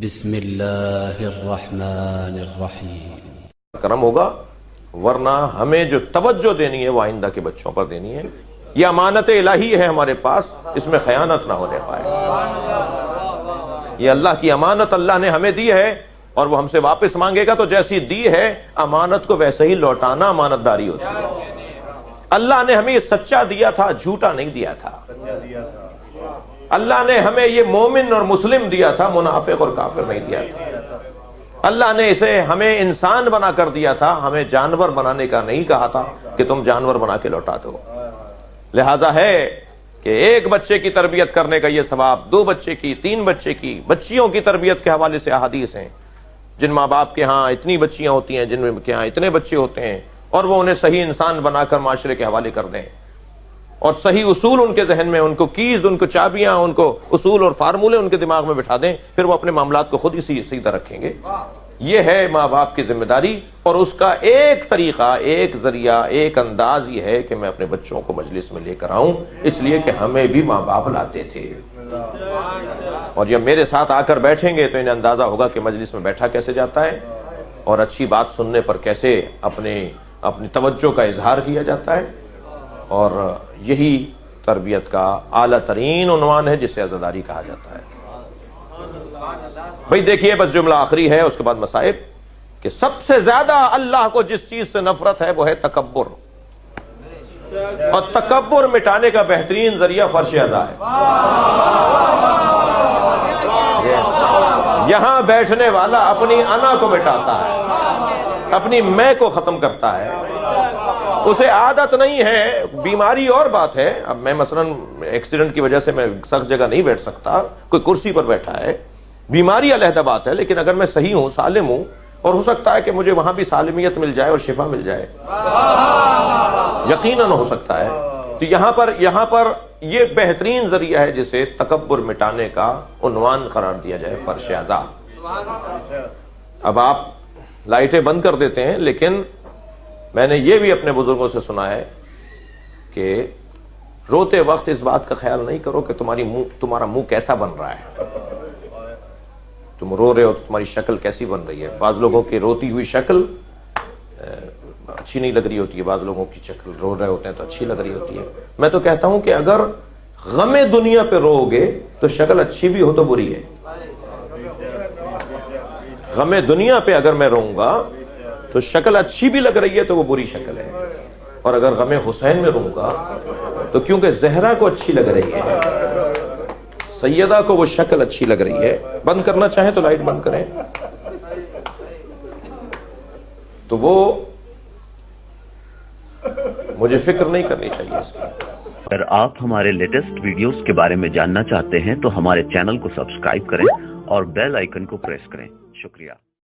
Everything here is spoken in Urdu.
بسم اللہ الرحمن الرحیم۔ کرم ہوگا، ورنہ ہمیں جو توجہ دینی ہے وہ آئندہ کے بچوں پر دینی ہے۔ یہ امانت الہی ہے ہمارے پاس، اس میں خیانت نہ ہونے پائے۔ یہ اللہ کی امانت اللہ نے ہمیں دی ہے، اور وہ ہم سے واپس مانگے گا تو جیسی دی ہے امانت کو ویسے ہی لوٹانا امانت داری ہوتی ہے۔ اللہ نے ہمیں یہ سچا دیا تھا، جھوٹا نہیں دیا تھا۔ اللہ نے ہمیں یہ مومن اور مسلم دیا تھا، منافق اور کافر نہیں دیا تھا۔ اللہ نے اسے ہمیں انسان بنا کر دیا تھا، ہمیں جانور بنانے کا نہیں کہا تھا کہ تم جانور بنا کے لوٹا دو۔ لہذا ہے کہ ایک بچے کی تربیت کرنے کا یہ ثواب 2 بچے کی، 3 بچے کی، بچیوں کی تربیت کے حوالے سے احادیث ہیں۔ جن ماں باپ کے ہاں اتنی بچیاں ہوتی ہیں، جن کے ہاں اتنے بچے ہوتے ہیں، اور وہ انہیں صحیح انسان بنا کر معاشرے کے حوالے کر دیں، اور صحیح اصول ان کے ذہن میں، ان کو کیز، ان کو چابیاں، ان کو اصول اور فارمولے ان کے دماغ میں بٹھا دیں، پھر وہ اپنے معاملات کو خود ہی سیدھا رکھیں گے۔ یہ ہے ماں باپ کی ذمہ داری، اور اس کا ایک طریقہ، ایک ذریعہ، ایک انداز یہ ہے کہ میں اپنے بچوں کو مجلس میں لے کر آؤں، اس لیے کہ ہمیں بھی ماں باپ لاتے تھے، اور جب میرے ساتھ آ کر بیٹھیں گے تو انہیں اندازہ ہوگا کہ مجلس میں بیٹھا کیسے جاتا ہے، اور اچھی بات سننے پر کیسے اپنی توجہ کا اظہار کیا جاتا ہے۔ اور یہی تربیت کا اعلیٰ ترین عنوان ہے جسے عزاداری کہا جاتا ہے۔ بھئی دیکھیے، بس جملہ آخری ہے، اس کے بعد مسائب، کہ سب سے زیادہ اللہ کو جس چیز سے نفرت ہے وہ ہے تکبر، اور تکبر مٹانے کا بہترین ذریعہ فرش ادا ہے۔ یہاں بیٹھنے والا اپنی انا کو مٹاتا ہے، اپنی میں کو ختم کرتا ہے، اسے عادت نہیں ہے۔ بیماری اور بات ہے، اب میں مثلا ایکسیڈنٹ کی وجہ سے میں سخت جگہ نہیں بیٹھ سکتا، کوئی کرسی پر بیٹھا ہے، بیماری علیحدہ بات ہے، لیکن اگر میں صحیح ہوں، سالم ہوں، اور ہو سکتا ہے کہ مجھے وہاں بھی سالمیت مل جائے اور شفا مل جائے، یقیناً ہو سکتا ہے۔ تو یہاں پر یہ بہترین ذریعہ ہے جسے تکبر مٹانے کا عنوان قرار دیا جائے، فرش اعضاء۔ اب آپ لائٹیں بند کر دیتے ہیں، لیکن میں نے یہ بھی اپنے بزرگوں سے سنا ہے کہ روتے وقت اس بات کا خیال نہیں کرو کہ تمہارا منہ کیسا بن رہا ہے، تم رو رہے ہو تو تمہاری شکل کیسی بن رہی ہے۔ بعض لوگوں کی روتی ہوئی شکل اچھی نہیں لگ رہی ہوتی ہے، بعض لوگوں کی شکل رو رہے ہوتے ہیں تو اچھی لگ رہی ہوتی ہے۔ میں تو کہتا ہوں کہ اگر غم دنیا پہ رو گے تو شکل اچھی بھی ہو تو بری ہے۔ غم دنیا پہ اگر میں رہوں گا تو شکل اچھی بھی لگ رہی ہے تو وہ بری شکل ہے، اور اگر غم حسین میں رہوں گا تو کیونکہ زہرا کو اچھی لگ رہی ہے، سیدہ کو وہ شکل اچھی لگ رہی ہے۔ بند کرنا چاہیں تو لائٹ بند کریں۔ تو وہ مجھے فکر نہیں کرنی چاہیے اس کی۔ اگر آپ ہمارے لیٹسٹ ویڈیوز کے بارے میں جاننا چاہتے ہیں تو ہمارے چینل کو سبسکرائب کریں اور بیل آئیکن کو پریس کریں۔ شکریہ۔